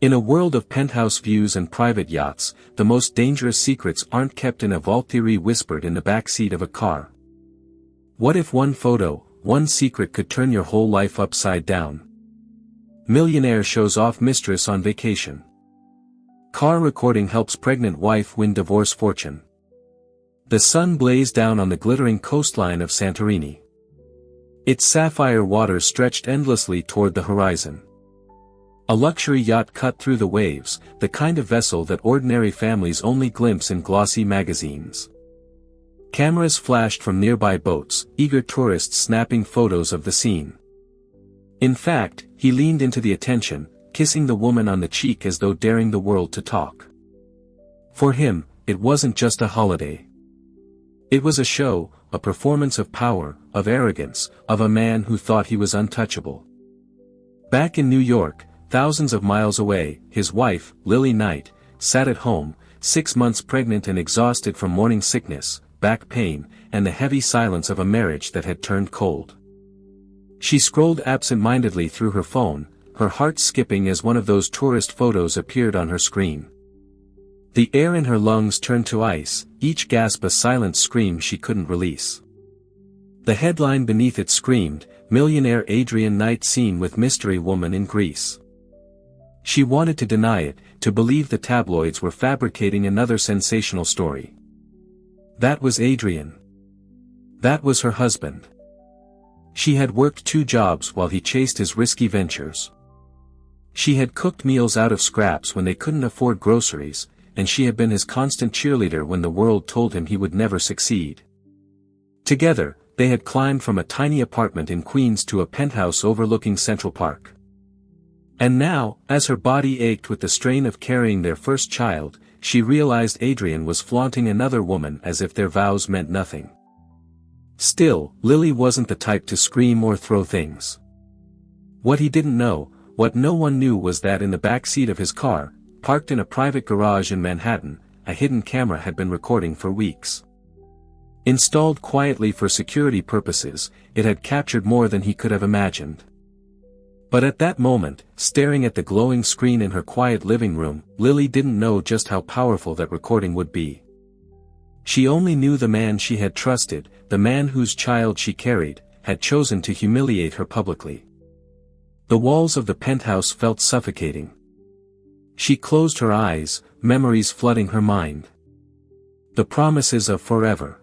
In a world of penthouse views and private yachts, the most dangerous secrets aren't kept in a vault theory whispered in the backseat of a car. What if one photo, one secret could turn your whole life upside down? Millionaire shows off mistress on vacation. Car recording helps pregnant wife win divorce fortune. The sun blazed down on the glittering coastline of Santorini. Its sapphire waters stretched endlessly toward the horizon. A luxury yacht cut through the waves, the kind of vessel that ordinary families only glimpse in glossy magazines. Cameras flashed from nearby boats, eager tourists snapping photos of the scene. In fact, he leaned into the attention, kissing the woman on the cheek as though daring the world to talk. For him, it wasn't just a holiday. It was a show, a performance of power, of arrogance, of a man who thought he was untouchable. Back in New York, thousands of miles away, his wife, Lily Knight, sat at home, 6 months pregnant and exhausted from morning sickness, back pain, and the heavy silence of a marriage that had turned cold. She scrolled absent-mindedly through her phone, her heart skipping as one of those tourist photos appeared on her screen. The air in her lungs turned to ice, each gasp a silent scream she couldn't release. The headline beneath it screamed, "Millionaire Adrian Knight seen with mystery woman in Greece." She wanted to deny it, to believe the tabloids were fabricating another sensational story. That was Adrian. That was her husband. She had worked 2 jobs while he chased his risky ventures. She had cooked meals out of scraps when they couldn't afford groceries, and she had been his constant cheerleader when the world told him he would never succeed. Together, they had climbed from a tiny apartment in Queens to a penthouse overlooking Central Park. And now, as her body ached with the strain of carrying their first child, she realized Adrian was flaunting another woman as if their vows meant nothing. Still, Lily wasn't the type to scream or throw things. What he didn't know, what no one knew was that in the back seat of his car, parked in a private garage in Manhattan, a hidden camera had been recording for weeks. Installed quietly for security purposes, it had captured more than he could have imagined. But at that moment, staring at the glowing screen in her quiet living room, Lily didn't know just how powerful that recording would be. She only knew the man she had trusted, the man whose child she carried, had chosen to humiliate her publicly. The walls of the penthouse felt suffocating. She closed her eyes, memories flooding her mind. The promises of forever.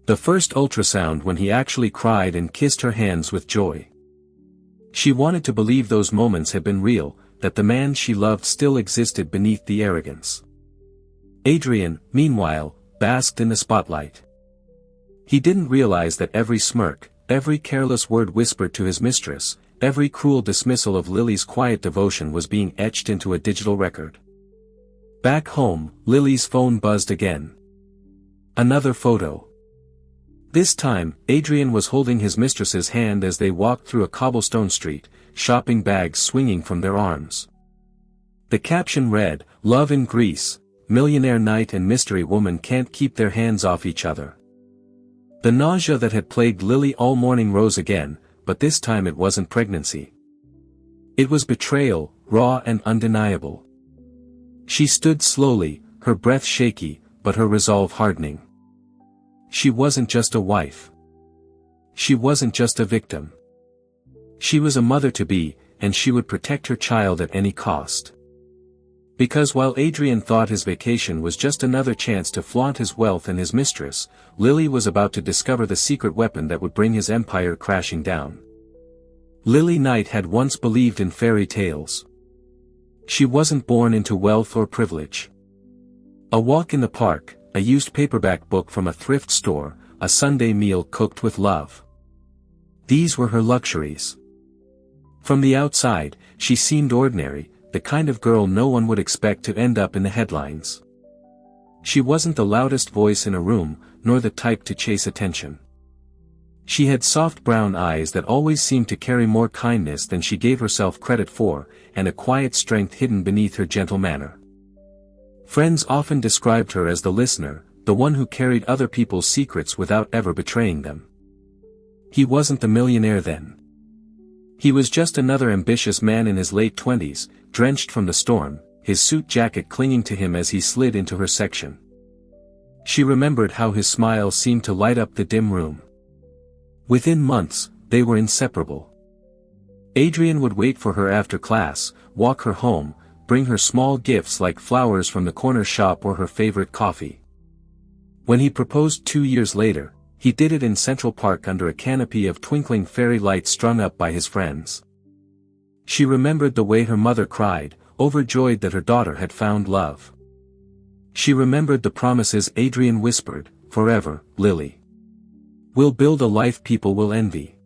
The first ultrasound when he actually cried and kissed her hands with joy. She wanted to believe those moments had been real, that the man she loved still existed beneath the arrogance. Adrian, meanwhile, basked in the spotlight. He didn't realize that every smirk, every careless word whispered to his mistress, every cruel dismissal of Lily's quiet devotion was being etched into a digital record. Back home, Lily's phone buzzed again. Another photo. This time, Adrian was holding his mistress's hand as they walked through a cobblestone street, shopping bags swinging from their arms. The caption read, "Love in Greece, millionaire Knight and mystery woman can't keep their hands off each other." The nausea that had plagued Lily all morning rose again, but this time it wasn't pregnancy. It was betrayal, raw and undeniable. She stood slowly, her breath shaky, but her resolve hardening. She wasn't just a wife. She wasn't just a victim. She was a mother-to-be, and she would protect her child at any cost. Because while Adrian thought his vacation was just another chance to flaunt his wealth and his mistress, Lily was about to discover the secret weapon that would bring his empire crashing down. Lily Knight had once believed in fairy tales. She wasn't born into wealth or privilege. A walk in the park, a used paperback book from a thrift store, a Sunday meal cooked with love. These were her luxuries. From the outside, she seemed ordinary, the kind of girl no one would expect to end up in the headlines. She wasn't the loudest voice in a room, nor the type to chase attention. She had soft brown eyes that always seemed to carry more kindness than she gave herself credit for, and a quiet strength hidden beneath her gentle manner. Friends often described her as the listener, the one who carried other people's secrets without ever betraying them. He wasn't the millionaire then. He was just another ambitious man in his late 20s, drenched from the storm, his suit jacket clinging to him as he slid into her section. She remembered how his smile seemed to light up the dim room. Within months, they were inseparable. Adrian would wait for her after class, walk her home, bring her small gifts like flowers from the corner shop or her favorite coffee. When he proposed 2 years later, he did it in Central Park under a canopy of twinkling fairy lights strung up by his friends. She remembered the way her mother cried, overjoyed that her daughter had found love. She remembered the promises Adrian whispered, "Forever, Lily. We'll build a life people will envy."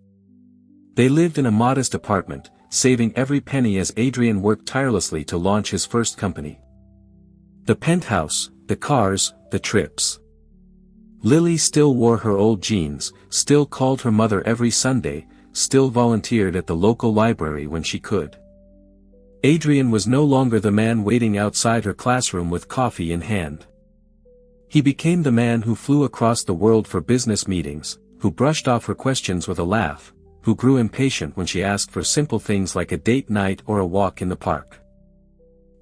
They lived in a modest apartment, saving every penny as Adrian worked tirelessly to launch his first company. The penthouse, the cars, the trips. Lily still wore her old jeans, still called her mother every Sunday, still volunteered at the local library when she could. Adrian was no longer the man waiting outside her classroom with coffee in hand. He became the man who flew across the world for business meetings, who brushed off her questions with a laugh, who grew impatient when she asked for simple things like a date night or a walk in the park.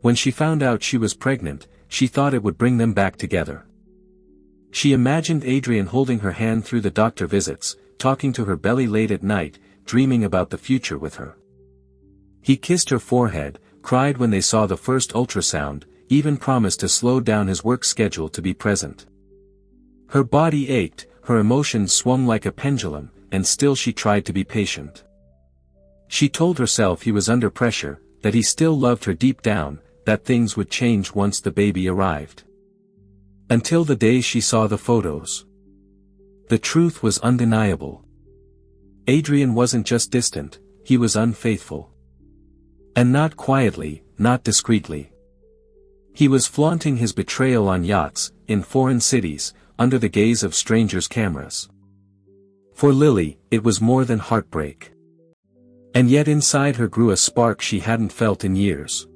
When she found out she was pregnant, she thought it would bring them back together. She imagined Adrian holding her hand through the doctor visits, talking to her belly late at night, dreaming about the future with her. He kissed her forehead, cried when they saw the first ultrasound, even promised to slow down his work schedule to be present. Her body ached, her emotions swung like a pendulum, and still she tried to be patient. She told herself he was under pressure, that he still loved her deep down, that things would change once the baby arrived. Until the day she saw the photos. The truth was undeniable. Adrian wasn't just distant, he was unfaithful. And not quietly, not discreetly. He was flaunting his betrayal on yachts, in foreign cities, under the gaze of strangers' cameras. For Lily, it was more than heartbreak. And yet inside her grew a spark she hadn't felt in years.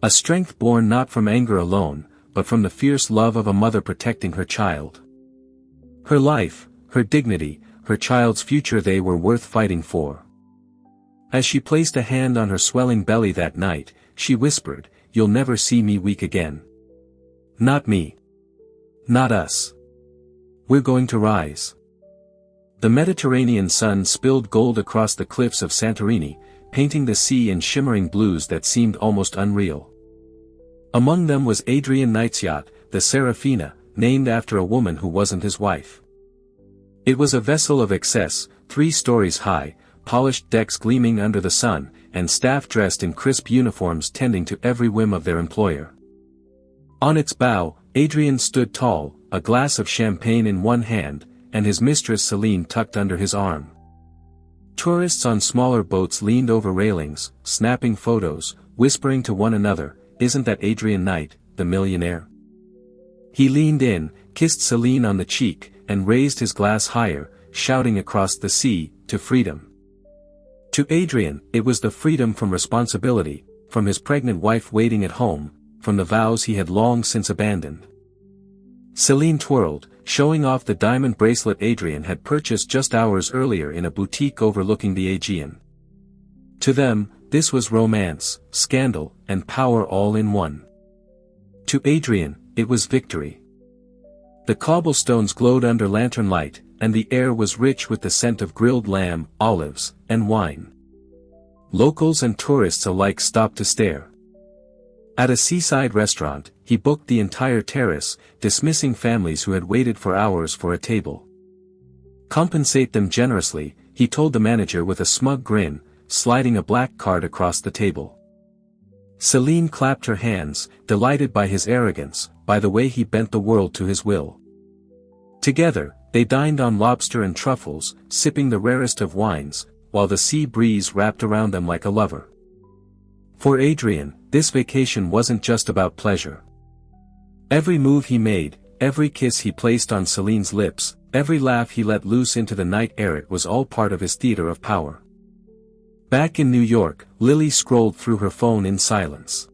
A strength born not from anger alone, but from the fierce love of a mother protecting her child. Her life, her dignity, her child's future, they were worth fighting for. As she placed a hand on her swelling belly that night, she whispered, "You'll never see me weak again. Not me. Not us. We're going to rise." The Mediterranean sun spilled gold across the cliffs of Santorini, painting the sea in shimmering blues that seemed almost unreal. Among them was Adrian Knight's yacht, the Serafina, named after a woman who wasn't his wife. It was a vessel of excess, 3 stories high, polished decks gleaming under the sun, and staff dressed in crisp uniforms tending to every whim of their employer. On its bow, Adrian stood tall, a glass of champagne in one hand, and his mistress Celine tucked under his arm. Tourists on smaller boats leaned over railings, snapping photos, whispering to one another, "Isn't that Adrian Knight, the millionaire?" He leaned in, kissed Celine on the cheek, and raised his glass higher, shouting across the sea, "To freedom." To Adrian, it was the freedom from responsibility, from his pregnant wife waiting at home, from the vows he had long since abandoned. Celine twirled, showing off the diamond bracelet Adrian had purchased just hours earlier in a boutique overlooking the Aegean. To them, this was romance, scandal, and power all in one. To Adrian, it was victory. The cobblestones glowed under lantern light, and the air was rich with the scent of grilled lamb, olives, and wine. Locals and tourists alike stopped to stare. At a seaside restaurant, he booked the entire terrace, dismissing families who had waited for hours for a table. "Compensate them generously," he told the manager with a smug grin, sliding a black card across the table. Celine clapped her hands, delighted by his arrogance, by the way he bent the world to his will. Together, they dined on lobster and truffles, sipping the rarest of wines, while the sea breeze wrapped around them like a lover. For Adrian, this vacation wasn't just about pleasure. Every move he made, every kiss he placed on Celine's lips, every laugh he let loose into the night air, it was all part of his theater of power. Back in New York, Lily scrolled through her phone in silence.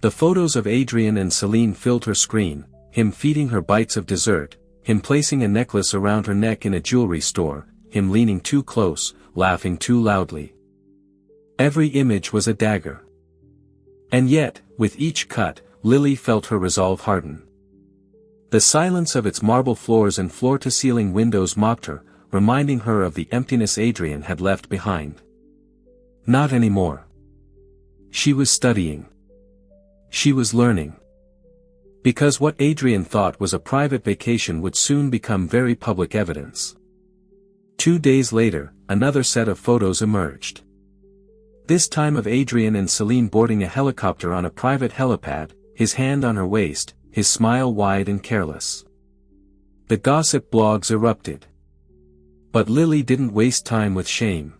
The photos of Adrian and Celine filled her screen, him feeding her bites of dessert, him placing a necklace around her neck in a jewelry store, him leaning too close, laughing too loudly. Every image was a dagger. And yet, with each cut, Lily felt her resolve harden. The silence of its marble floors and floor-to-ceiling windows mocked her, reminding her of the emptiness Adrian had left behind. Not anymore. She was studying. She was learning. Because what Adrian thought was a private vacation would soon become very public evidence. 2 days later, another set of photos emerged. This time of Adrian and Celine boarding a helicopter on a private helipad, his hand on her waist, his smile wide and careless. The gossip blogs erupted. But Lily didn't waste time with shame.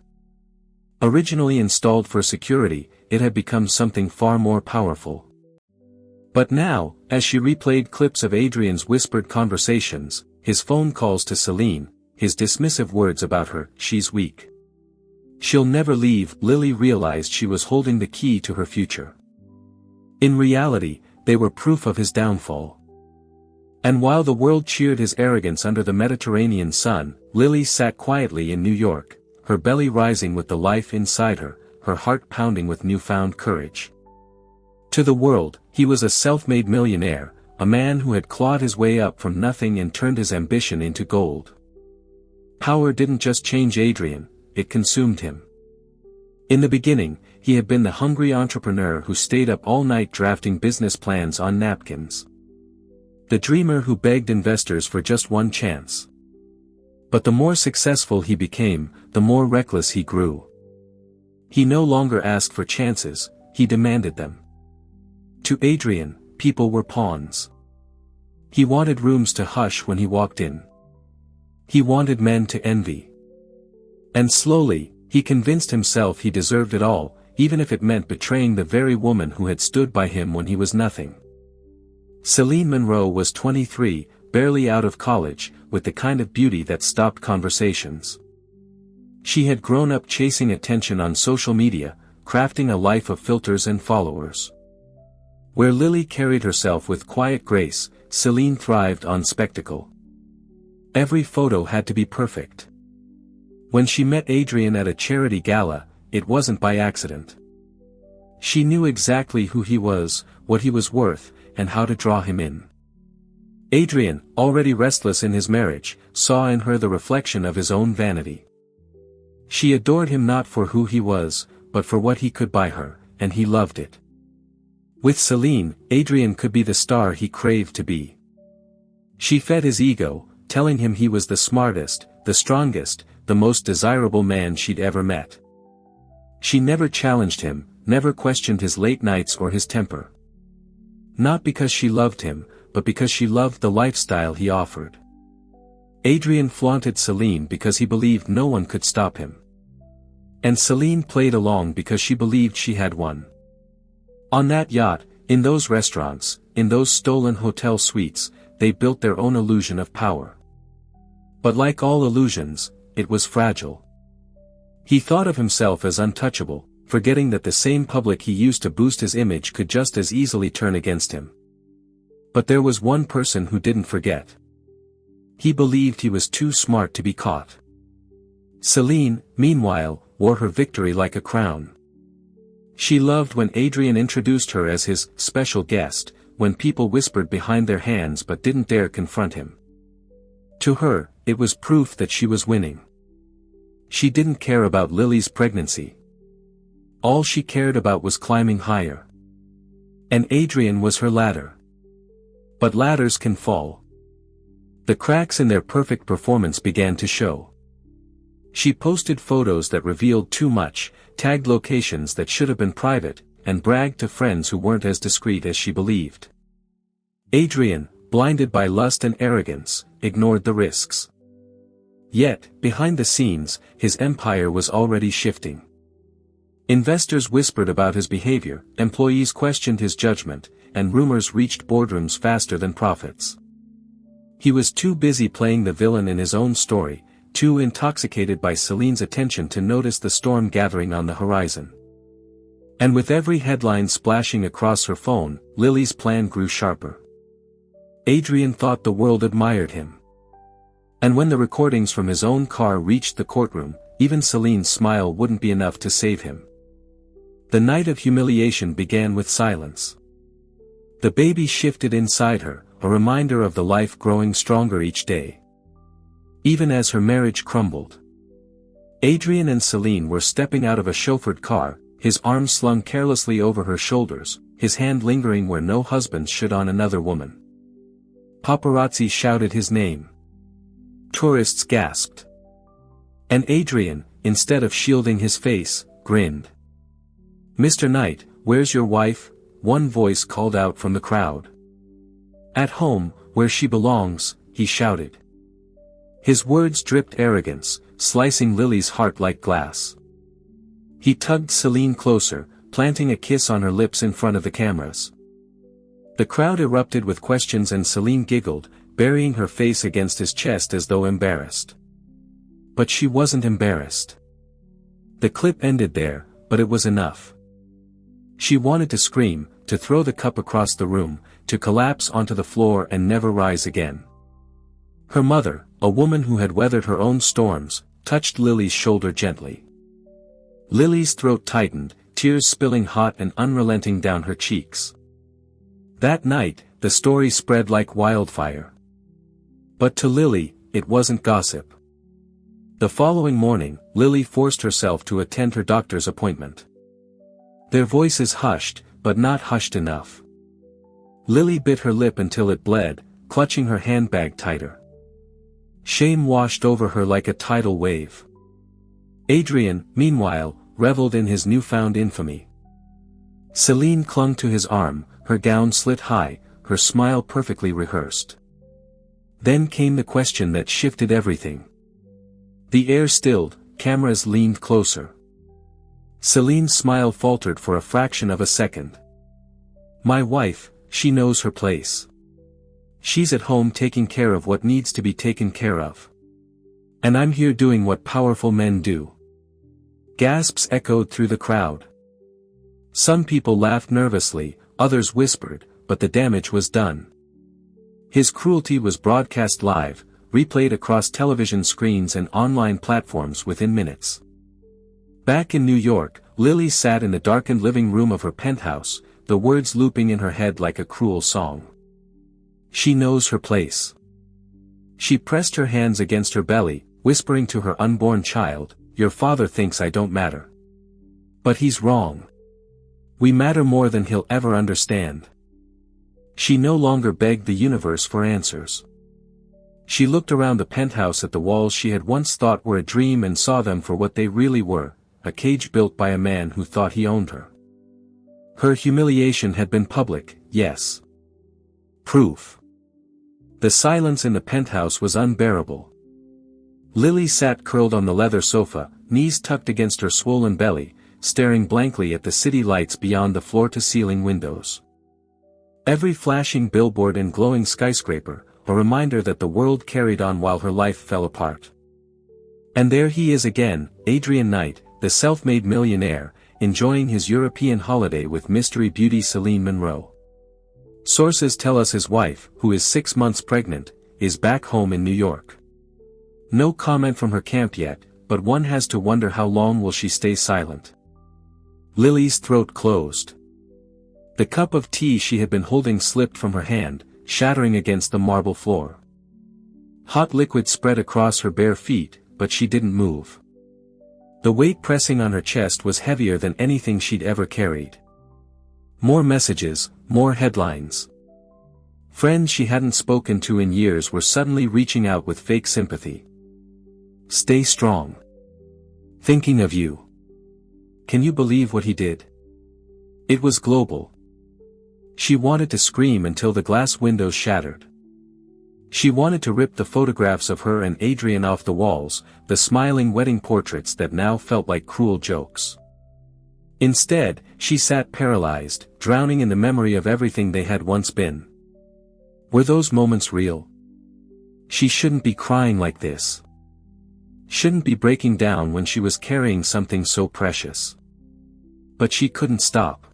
Originally installed for security, it had become something far more powerful. But now, as she replayed clips of Adrian's whispered conversations, his phone calls to Celine, his dismissive words about her, "She's weak. She'll never leave," Lily realized she was holding the key to her future. In reality, they were proof of his downfall. And while the world cheered his arrogance under the Mediterranean sun, Lily sat quietly in New York, her belly rising with the life inside her, her heart pounding with newfound courage. To the world, he was a self-made millionaire, a man who had clawed his way up from nothing and turned his ambition into gold. Power didn't just change Adrian, it consumed him. In the beginning, he had been the hungry entrepreneur who stayed up all night drafting business plans on napkins. The dreamer who begged investors for just one chance. But the more successful he became, the more reckless he grew. He no longer asked for chances, he demanded them. To Adrian, people were pawns. He wanted rooms to hush when he walked in. He wanted men to envy. And slowly, he convinced himself he deserved it all, even if it meant betraying the very woman who had stood by him when he was nothing. Celine Monroe was 23, barely out of college, with the kind of beauty that stopped conversations. She had grown up chasing attention on social media, crafting a life of filters and followers. Where Lily carried herself with quiet grace, Celine thrived on spectacle. Every photo had to be perfect. When she met Adrian at a charity gala, it wasn't by accident. She knew exactly who he was, what he was worth, and how to draw him in. Adrian, already restless in his marriage, saw in her the reflection of his own vanity. She adored him not for who he was, but for what he could buy her, and he loved it. With Celine, Adrian could be the star he craved to be. She fed his ego, telling him he was the smartest, the strongest, the most desirable man she'd ever met. She never challenged him, never questioned his late nights or his temper. Not because she loved him, but because she loved the lifestyle he offered. Adrian flaunted Celine because he believed no one could stop him. And Celine played along because she believed she had won. On that yacht, in those restaurants, in those stolen hotel suites, they built their own illusion of power. But like all illusions, it was fragile. He thought of himself as untouchable, forgetting that the same public he used to boost his image could just as easily turn against him. But there was one person who didn't forget. He believed he was too smart to be caught. Celine, meanwhile, wore her victory like a crown. She loved when Adrian introduced her as his special guest, when people whispered behind their hands but didn't dare confront him. To her, it was proof that she was winning. She didn't care about Lily's pregnancy. All she cared about was climbing higher. And Adrian was her ladder. But ladders can fall. The cracks in their perfect performance began to show. She posted photos that revealed too much, tagged locations that should have been private, and bragged to friends who weren't as discreet as she believed. Adrian, blinded by lust and arrogance, ignored the risks. Yet, behind the scenes, his empire was already shifting. Investors whispered about his behavior, employees questioned his judgment, and rumors reached boardrooms faster than profits. He was too busy playing the villain in his own story, too intoxicated by Celine's attention to notice the storm gathering on the horizon. And with every headline splashing across her phone, Lily's plan grew sharper. Adrian thought the world admired him. And when the recordings from his own car reached the courtroom, even Celine's smile wouldn't be enough to save him. The night of humiliation began with silence. The baby shifted inside her, a reminder of the life growing stronger each day. Even as her marriage crumbled. Adrian and Celine were stepping out of a chauffeured car, his arms slung carelessly over her shoulders, his hand lingering where no husband should on another woman. Paparazzi shouted his name. Tourists gasped. And Adrian, instead of shielding his face, grinned. "Mr. Knight, where's your wife?" one voice called out from the crowd. "At home, where she belongs," he shouted. His words dripped arrogance, slicing Lily's heart like glass. He tugged Celine closer, planting a kiss on her lips in front of the cameras. The crowd erupted with questions and Celine giggled, burying her face against his chest as though embarrassed. But she wasn't embarrassed. The clip ended there, but it was enough. She wanted to scream, to throw the cup across the room, to collapse onto the floor and never rise again. Her mother, a woman who had weathered her own storms, touched Lily's shoulder gently. Lily's throat tightened, tears spilling hot and unrelenting down her cheeks. That night, the story spread like wildfire. But to Lily, it wasn't gossip. The following morning, Lily forced herself to attend her doctor's appointment. Their voices hushed, but not hushed enough. Lily bit her lip until it bled, clutching her handbag tighter. Shame washed over her like a tidal wave. Adrian, meanwhile, reveled in his newfound infamy. Celine clung to his arm, her gown slit high, her smile perfectly rehearsed. Then came the question that shifted everything. The air stilled, cameras leaned closer. Celine's smile faltered for a fraction of a second. "My wife, she knows her place. She's at home taking care of what needs to be taken care of. And I'm here doing what powerful men do." Gasps echoed through the crowd. Some people laughed nervously, others whispered, but the damage was done. His cruelty was broadcast live, replayed across television screens and online platforms within minutes. Back in New York, Lily sat in the darkened living room of her penthouse, the words looping in her head like a cruel song. She knows her place. She pressed her hands against her belly, whispering to her unborn child, "Your father thinks I don't matter. But he's wrong. We matter more than he'll ever understand." She no longer begged the universe for answers. She looked around the penthouse at the walls she had once thought were a dream and saw them for what they really were, a cage built by a man who thought he owned her. Her humiliation had been public, yes. Proof. The silence in the penthouse was unbearable. Lily sat curled on the leather sofa, knees tucked against her swollen belly, staring blankly at the city lights beyond the floor-to-ceiling windows. Every flashing billboard and glowing skyscraper, a reminder that the world carried on while her life fell apart. And there he is again, Adrian Knight, the self-made millionaire, enjoying his European holiday with mystery beauty Celine Monroe. Sources tell us his wife, who is 6 months pregnant, is back home in New York. No comment from her camp yet, but one has to wonder how long will she stay silent. Lily's throat closed. The cup of tea she had been holding slipped from her hand, shattering against the marble floor. Hot liquid spread across her bare feet, but she didn't move. The weight pressing on her chest was heavier than anything she'd ever carried. More messages, more headlines. Friends she hadn't spoken to in years were suddenly reaching out with fake sympathy. "Stay strong. Thinking of you. Can you believe what he did?" It was global. She wanted to scream until the glass windows shattered. She wanted to rip the photographs of her and Adrian off the walls, the smiling wedding portraits that now felt like cruel jokes. Instead, she sat paralyzed, drowning in the memory of everything they had once been. Were those moments real? She shouldn't be crying like this. Shouldn't be breaking down when she was carrying something so precious. But she couldn't stop.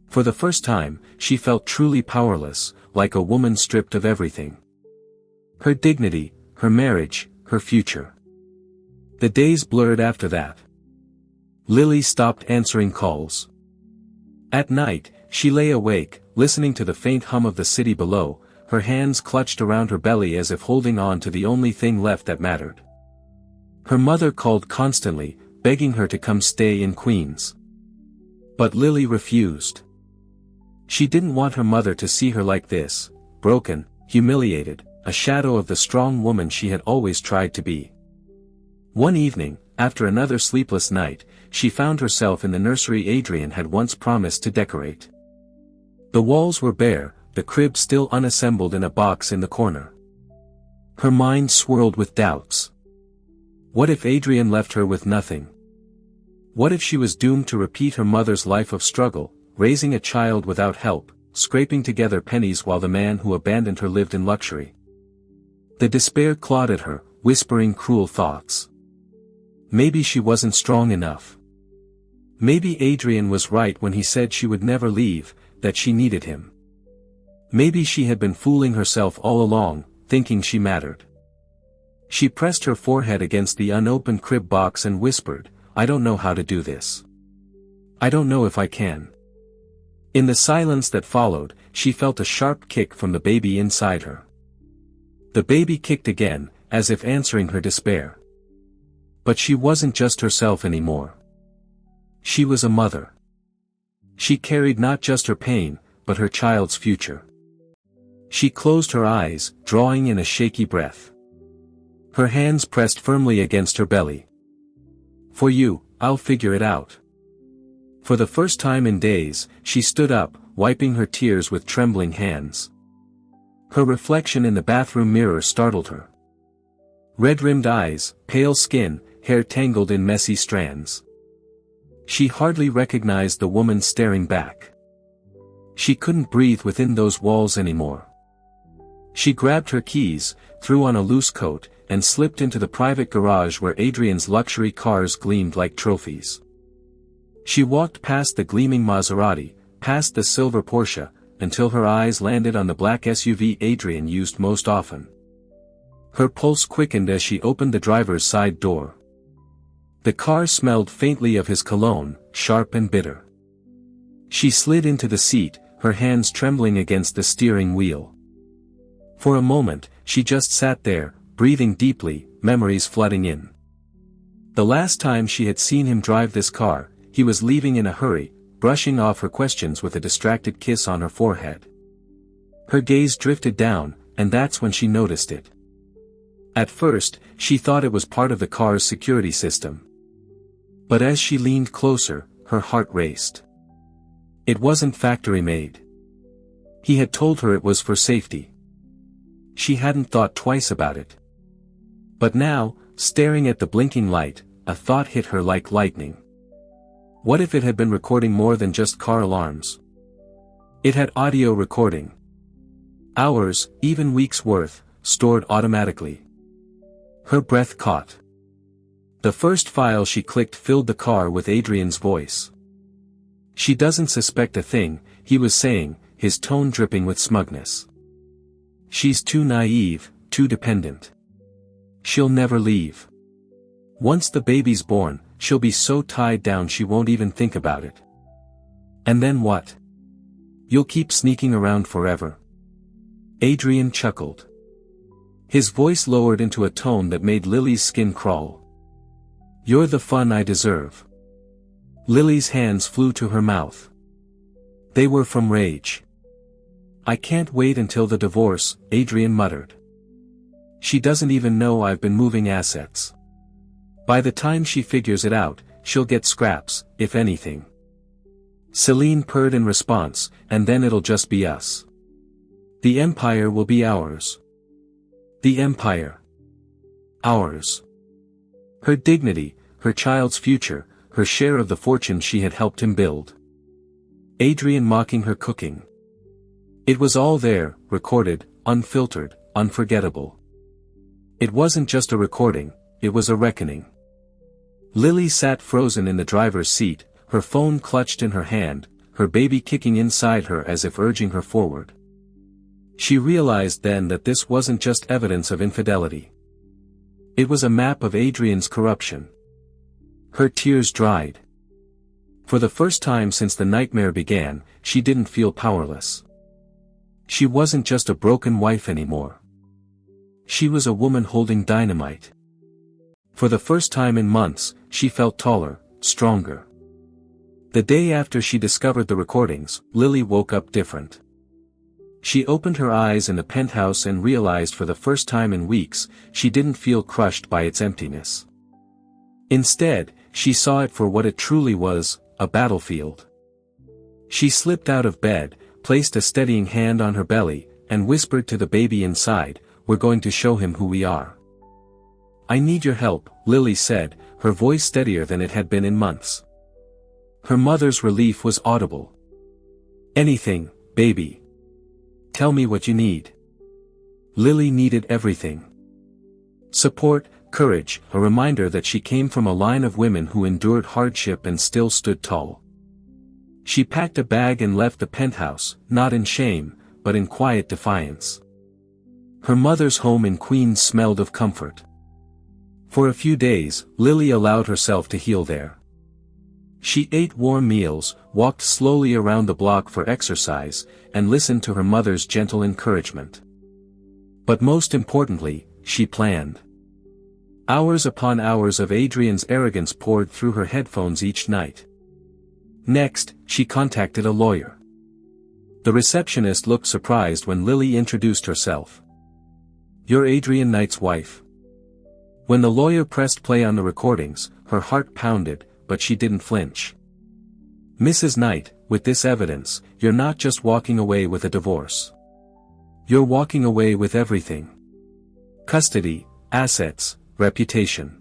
For the first time, she felt truly powerless, like a woman stripped of everything. Her dignity, her marriage, her future. The days blurred after that. Lily stopped answering calls. At night, she lay awake, listening to the faint hum of the city below, her hands clutched around her belly as if holding on to the only thing left that mattered. Her mother called constantly, begging her to come stay in Queens. But Lily refused. She didn't want her mother to see her like this, broken, humiliated, a shadow of the strong woman she had always tried to be. One evening, after another sleepless night, she found herself in the nursery Adrian had once promised to decorate. The walls were bare, the crib still unassembled in a box in the corner. Her mind swirled with doubts. What if Adrian left her with nothing? What if she was doomed to repeat her mother's life of struggle, raising a child without help, scraping together pennies while the man who abandoned her lived in luxury? The despair clawed at her, whispering cruel thoughts. Maybe she wasn't strong enough. Maybe Adrian was right when he said she would never leave, that she needed him. Maybe she had been fooling herself all along, thinking she mattered. She pressed her forehead against the unopened crib box and whispered, "I don't know how to do this. I don't know if I can." In the silence that followed, she felt a sharp kick from the baby inside her. The baby kicked again, as if answering her despair. But she wasn't just herself anymore. She was a mother. She carried not just her pain, but her child's future. She closed her eyes, drawing in a shaky breath. Her hands pressed firmly against her belly. "For you, I'll figure it out." For the first time in days, she stood up, wiping her tears with trembling hands. Her reflection in the bathroom mirror startled her. Red-rimmed eyes, pale skin, hair tangled in messy strands. She hardly recognized the woman staring back. She couldn't breathe within those walls anymore. She grabbed her keys, threw on a loose coat, and slipped into the private garage where Adrian's luxury cars gleamed like trophies. She walked past the gleaming Maserati, past the silver Porsche, until her eyes landed on the black SUV Adrian used most often. Her pulse quickened as she opened the driver's side door. The car smelled faintly of his cologne, sharp and bitter. She slid into the seat, her hands trembling against the steering wheel. For a moment, she just sat there, breathing deeply, memories flooding in. The last time she had seen him drive this car, he was leaving in a hurry, brushing off her questions with a distracted kiss on her forehead. Her gaze drifted down, and that's when she noticed it. At first, she thought it was part of the car's security system. But as she leaned closer, her heart raced. It wasn't factory-made. He had told her it was for safety. She hadn't thought twice about it. But now, staring at the blinking light, a thought hit her like lightning. What if it had been recording more than just car alarms? It had audio recording. Hours, even weeks' worth, stored automatically. Her breath caught. The first file she clicked filled the car with Adrian's voice. "She doesn't suspect a thing," he was saying, his tone dripping with smugness. "She's too naive, too dependent. She'll never leave. Once the baby's born, she'll be so tied down she won't even think about it. And then what? You'll keep sneaking around forever." Adrian chuckled. His voice lowered into a tone that made Lily's skin crawl. "You're the fun I deserve." Lily's hands flew to her mouth. They were from rage. "I can't wait until the divorce," Adrian muttered. "She doesn't even know I've been moving assets. By the time she figures it out, she'll get scraps, if anything." Celine purred in response, "And then it'll just be us. The empire will be ours. The empire. Ours." Her dignity, her child's future, her share of the fortune she had helped him build. Adrian mocking her cooking. It was all there, recorded, unfiltered, unforgettable. It wasn't just a recording, it was a reckoning. Lily sat frozen in the driver's seat, her phone clutched in her hand, her baby kicking inside her as if urging her forward. She realized then that this wasn't just evidence of infidelity. It was a map of Adrian's corruption. Her tears dried. For the first time since the nightmare began, she didn't feel powerless. She wasn't just a broken wife anymore. She was a woman holding dynamite. For the first time in months, she felt taller, stronger. The day after she discovered the recordings, Lily woke up different. She opened her eyes in the penthouse and realized for the first time in weeks, she didn't feel crushed by its emptiness. Instead, she saw it for what it truly was, a battlefield. She slipped out of bed, placed a steadying hand on her belly, and whispered to the baby inside, "We're going to show him who we are." "I need your help," Lily said, her voice steadier than it had been in months. Her mother's relief was audible. "Anything, baby. Tell me what you need." Lily needed everything. Support, courage, a reminder that she came from a line of women who endured hardship and still stood tall. She packed a bag and left the penthouse, not in shame, but in quiet defiance. Her mother's home in Queens smelled of comfort. For a few days, Lily allowed herself to heal there. She ate warm meals, walked slowly around the block for exercise, and listened to her mother's gentle encouragement. But most importantly, she planned. Hours upon hours of Adrian's arrogance poured through her headphones each night. Next, she contacted a lawyer. The receptionist looked surprised when Lily introduced herself. "You're Adrian Knight's wife." When the lawyer pressed play on the recordings, her heart pounded, but she didn't flinch. "Mrs. Knight, with this evidence, you're not just walking away with a divorce. You're walking away with everything. Custody, assets, reputation.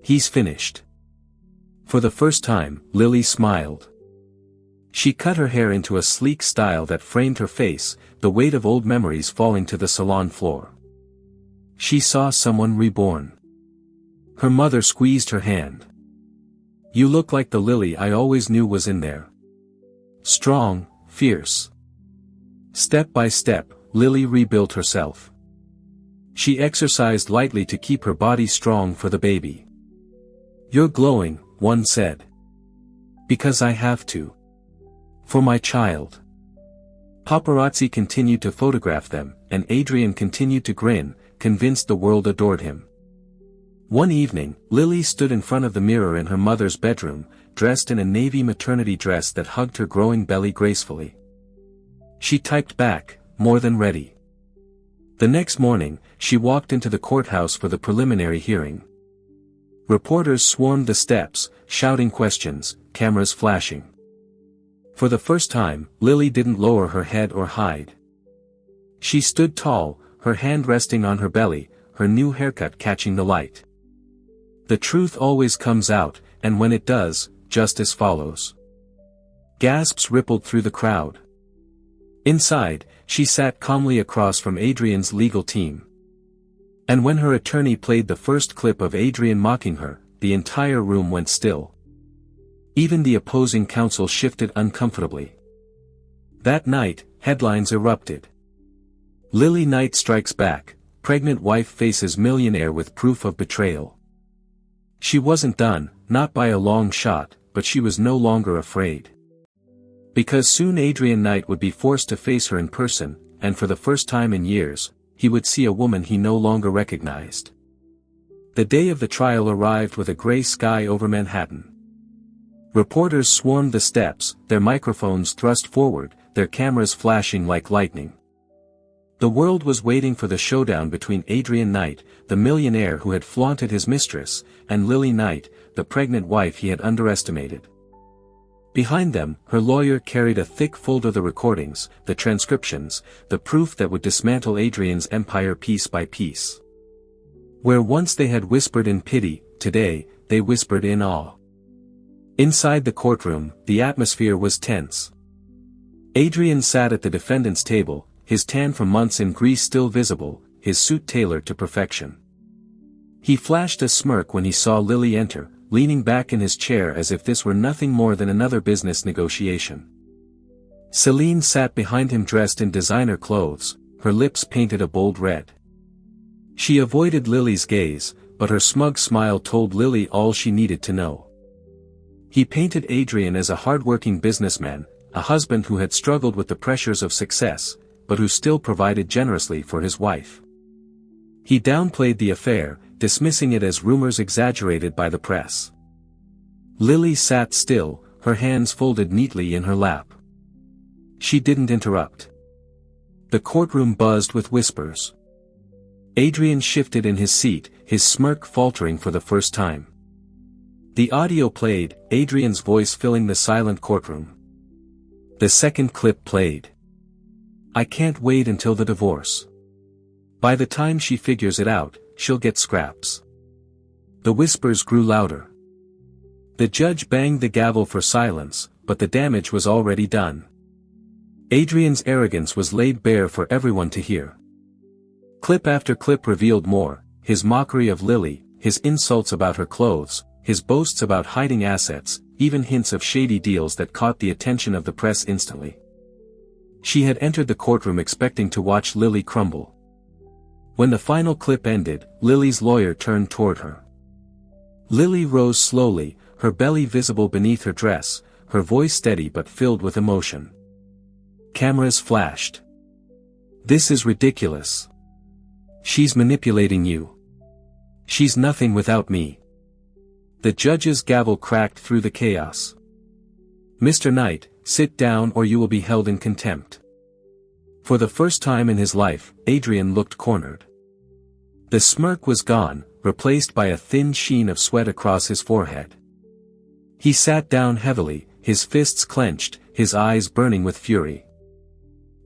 He's finished." For the first time, Lily smiled. She cut her hair into a sleek style that framed her face, the weight of old memories falling to the salon floor. She saw someone reborn. Her mother squeezed her hand. "You look like the Lily I always knew was in there. Strong, fierce." Step by step, Lily rebuilt herself. She exercised lightly to keep her body strong for the baby. "You're glowing," one said. "Because I have to. For my child." Paparazzi continued to photograph them, and Adrian continued to grin, convinced the world adored him. One evening, Lily stood in front of the mirror in her mother's bedroom, dressed in a navy maternity dress that hugged her growing belly gracefully. She typed back, "More than ready." The next morning, she walked into the courthouse for the preliminary hearing. Reporters swarmed the steps, shouting questions, cameras flashing. For the first time, Lily didn't lower her head or hide. She stood tall, her hand resting on her belly, her new haircut catching the light. The truth always comes out, and when it does, justice follows. Gasps rippled through the crowd. Inside, she sat calmly across from Adrian's legal team. And when her attorney played the first clip of Adrian mocking her, the entire room went still. Even the opposing counsel shifted uncomfortably. That night, headlines erupted. "Lily Knight strikes back, pregnant wife faces millionaire with proof of betrayal." She wasn't done, not by a long shot, but she was no longer afraid. Because soon Adrian Knight would be forced to face her in person, and for the first time in years, he would see a woman he no longer recognized. The day of the trial arrived with a gray sky over Manhattan. Reporters swarmed the steps, their microphones thrust forward, their cameras flashing like lightning. The world was waiting for the showdown between Adrian Knight, the millionaire who had flaunted his mistress, and Lily Knight, the pregnant wife he had underestimated. Behind them, her lawyer carried a thick folder of the recordings, the transcriptions, the proof that would dismantle Adrian's empire piece by piece. Where once they had whispered in pity, today, they whispered in awe. Inside the courtroom, the atmosphere was tense. Adrian sat at the defendant's table, his tan from months in Greece still visible, his suit tailored to perfection. He flashed a smirk when he saw Lily enter, leaning back in his chair as if this were nothing more than another business negotiation. Celine sat behind him dressed in designer clothes, her lips painted a bold red. She avoided Lily's gaze, but her smug smile told Lily all she needed to know. He painted Adrian as a hard-working businessman, a husband who had struggled with the pressures of success, but who still provided generously for his wife. He downplayed the affair, dismissing it as rumors exaggerated by the press. Lily sat still, her hands folded neatly in her lap. She didn't interrupt. The courtroom buzzed with whispers. Adrian shifted in his seat, his smirk faltering for the first time. The audio played, Adrian's voice filling the silent courtroom. The second clip played. "I can't wait until the divorce. By the time she figures it out, she'll get scraps." The whispers grew louder. The judge banged the gavel for silence, but the damage was already done. Adrian's arrogance was laid bare for everyone to hear. Clip after clip revealed more, his mockery of Lily, his insults about her clothes, his boasts about hiding assets, even hints of shady deals that caught the attention of the press instantly. She had entered the courtroom expecting to watch Lily crumble. When the final clip ended, Lily's lawyer turned toward her. Lily rose slowly, her belly visible beneath her dress, her voice steady but filled with emotion. Cameras flashed. "This is ridiculous. She's manipulating you. She's nothing without me." The judge's gavel cracked through the chaos. "Mr. Knight, sit down or you will be held in contempt." For the first time in his life, Adrian looked cornered. The smirk was gone, replaced by a thin sheen of sweat across his forehead. He sat down heavily, his fists clenched, his eyes burning with fury.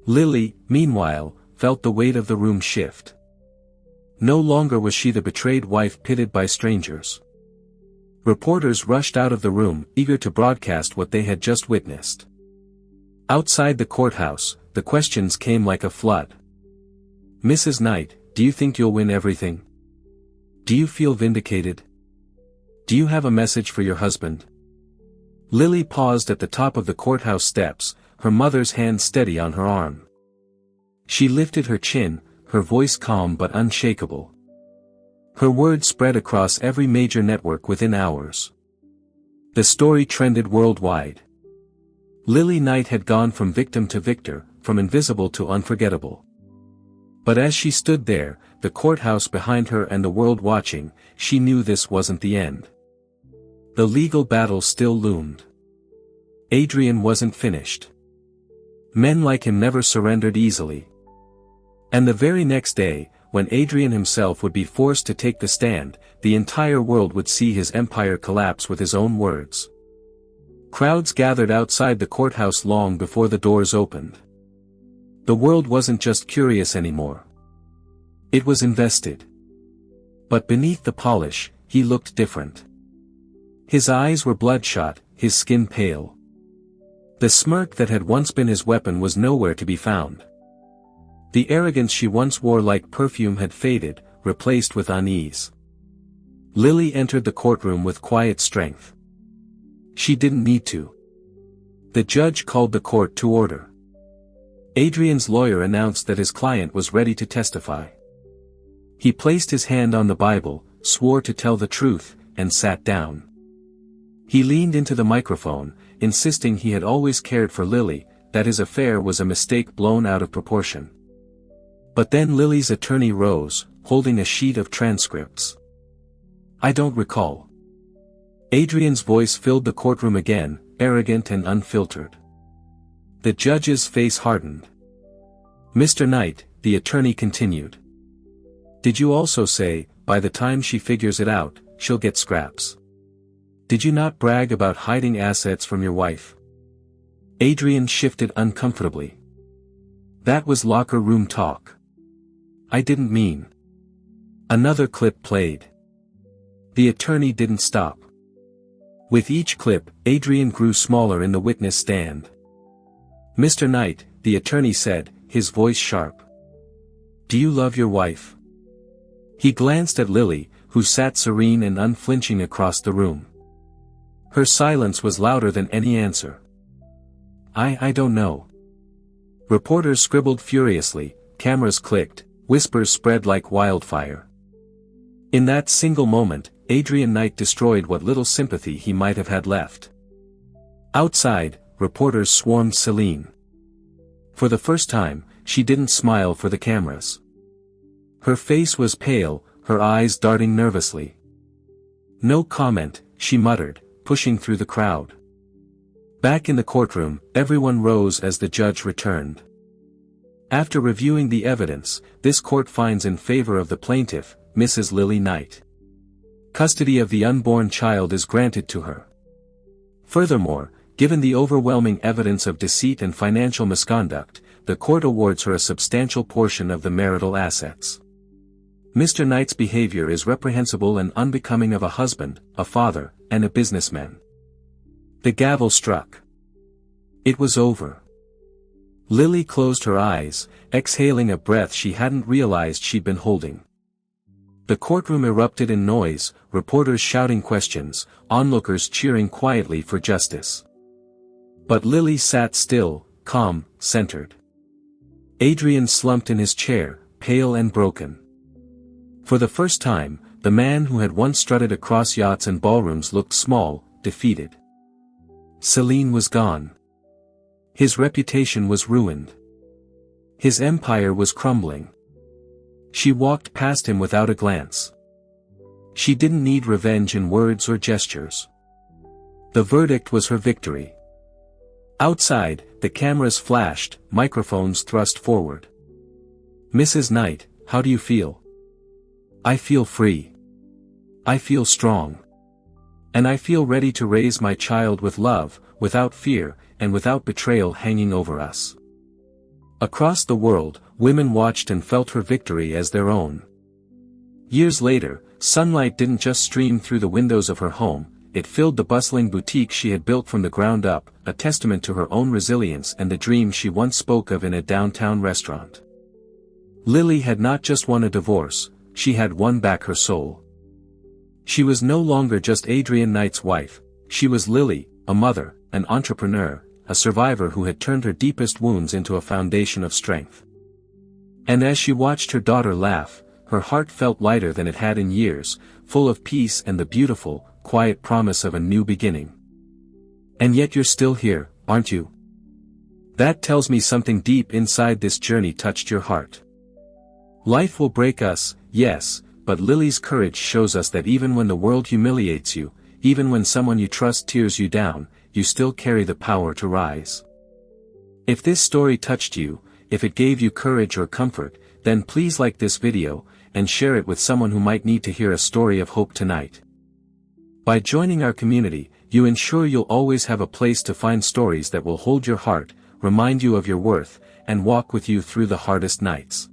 Lily, meanwhile, felt the weight of the room shift. No longer was she the betrayed wife pitted by strangers. Reporters rushed out of the room, eager to broadcast what they had just witnessed. Outside the courthouse, the questions came like a flood. "Mrs. Knight, do you think you'll win everything? Do you feel vindicated? Do you have a message for your husband?" Lily paused at the top of the courthouse steps, her mother's hand steady on her arm. She lifted her chin, her voice calm but unshakable. Her words spread across every major network within hours. The story trended worldwide. Lily Knight had gone from victim to victor, from invisible to unforgettable. But as she stood there, the courthouse behind her and the world watching, she knew this wasn't the end. The legal battle still loomed. Adrian wasn't finished. Men like him never surrendered easily. And the very next day, when Adrian himself would be forced to take the stand, the entire world would see his empire collapse with his own words. Crowds gathered outside the courthouse long before the doors opened. The world wasn't just curious anymore. It was invested. But beneath the polish, he looked different. His eyes were bloodshot, his skin pale. The smirk that had once been his weapon was nowhere to be found. The arrogance she once wore like perfume had faded, replaced with unease. Lily entered the courtroom with quiet strength. She didn't need to. The judge called the court to order. Adrian's lawyer announced that his client was ready to testify. He placed his hand on the Bible, swore to tell the truth, and sat down. He leaned into the microphone, insisting he had always cared for Lily, that his affair was a mistake blown out of proportion. But then Lily's attorney rose, holding a sheet of transcripts. "I don't recall." Adrian's voice filled the courtroom again, arrogant and unfiltered. The judge's face hardened. "Mr. Knight," the attorney continued. "Did you also say, by the time she figures it out, she'll get scraps? Did you not brag about hiding assets from your wife?" Adrian shifted uncomfortably. "That was locker room talk. I didn't mean." Another clip played. The attorney didn't stop. With each clip, Adrian grew smaller in the witness stand. "Mr. Knight," the attorney said, his voice sharp. "Do you love your wife?" He glanced at Lily, who sat serene and unflinching across the room. Her silence was louder than any answer. I don't know." Reporters scribbled furiously, cameras clicked, whispers spread like wildfire. In that single moment, Adrian Knight destroyed what little sympathy he might have had left. Outside, reporters swarmed Celine. For the first time, she didn't smile for the cameras. Her face was pale, her eyes darting nervously. "No comment," she muttered, pushing through the crowd. Back in the courtroom, everyone rose as the judge returned. After reviewing the evidence, this court finds in favor of the plaintiff, Mrs. Lily Knight. Custody of the unborn child is granted to her. Furthermore, given the overwhelming evidence of deceit and financial misconduct, the court awards her a substantial portion of the marital assets. Mr. Knight's behavior is reprehensible and unbecoming of a husband, a father, and a businessman. The gavel struck. It was over. Lily closed her eyes, exhaling a breath she hadn't realized she'd been holding. The courtroom erupted in noise, reporters shouting questions, onlookers cheering quietly for justice. But Lily sat still, calm, centered. Adrian slumped in his chair, pale and broken. For the first time, the man who had once strutted across yachts and ballrooms looked small, defeated. Celine was gone. His reputation was ruined. His empire was crumbling. She walked past him without a glance. She didn't need revenge in words or gestures. The verdict was her victory. Outside, the cameras flashed, microphones thrust forward. "Mrs. Knight, how do you feel?" "I feel free. I feel strong. And I feel ready to raise my child with love, without fear, and without betrayal hanging over us." Across the world, women watched and felt her victory as their own. Years later, sunlight didn't just stream through the windows of her home, it filled the bustling boutique she had built from the ground up, a testament to her own resilience and the dream she once spoke of in a downtown restaurant. Lily had not just won a divorce, she had won back her soul. She was no longer just Adrian Knight's wife, she was Lily, a mother, an entrepreneur, a survivor who had turned her deepest wounds into a foundation of strength. And as she watched her daughter laugh, her heart felt lighter than it had in years, full of peace and the beautiful, quiet promise of a new beginning. And yet you're still here, aren't you? That tells me something deep inside this journey touched your heart. Life will break us, yes, but Lily's courage shows us that even when the world humiliates you, even when someone you trust tears you down, you still carry the power to rise. If this story touched you, if it gave you courage or comfort, then please like this video, and share it with someone who might need to hear a story of hope tonight. By joining our community, you ensure you'll always have a place to find stories that will hold your heart, remind you of your worth, and walk with you through the hardest nights.